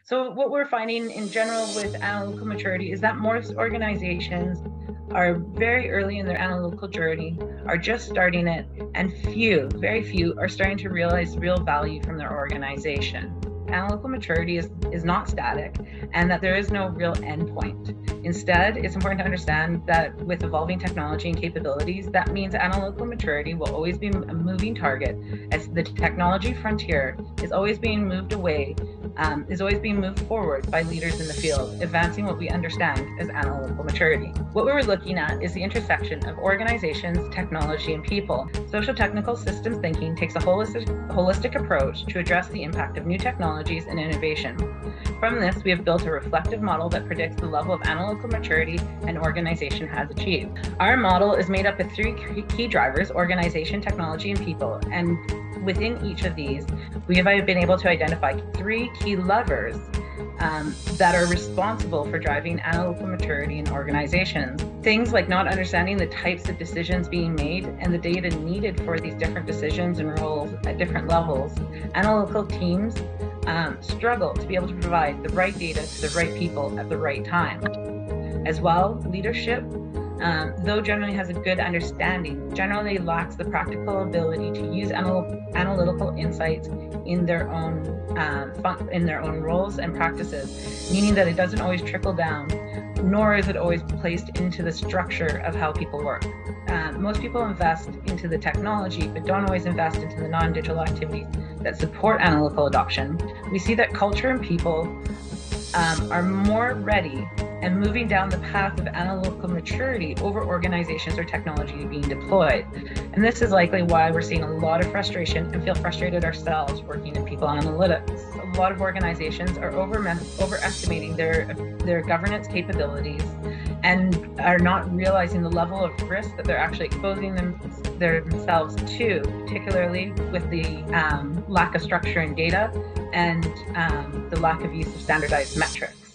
So what we're finding in general with analytical maturity is that most organizations are very early in their analytical journey, are just starting it, and very few are starting to realize real value from their organization. Analytical maturity is not static, and that there is no real endpoint. Instead, it's important to understand that with evolving technology and capabilities, that means analytical maturity will always be a moving target, as the technology frontier is always being moved forward by leaders in the field, advancing what we understand as analytical maturity. What we were looking at is the intersection of organizations, technology, and people. Social technical systems thinking takes a holistic approach to address the impact of new technologies and innovation. From this, we have built a reflective model that predicts the level of analytical maturity an organization has achieved. Our model is made up of three key drivers: organization, technology, and people. And within each of these, we have been able to identify three key levers that are responsible for driving analytical maturity in organizations. Things like not understanding the types of decisions being made and the data needed for these different decisions and roles at different levels. Analytical teams struggle to be able to provide the right data to the right people at the right time. As well, leadership, though generally has a good understanding, generally lacks the practical ability to use analytical insights in their own roles and practices, meaning that it doesn't always trickle down, nor is it always placed into the structure of how people work. Most people invest into the technology, but don't always invest into the non-digital activities that support analytical adoption. We see that culture and people are more ready and moving down the path of analytical maturity over organizations or technology being deployed. And this is likely why we're seeing a lot of frustration and feel frustrated ourselves working in people analytics. A lot of organizations are overestimating their governance capabilities and are not realizing the level of risk that they're actually exposing themselves to, particularly with the lack of structure in data and the lack of use of standardized metrics.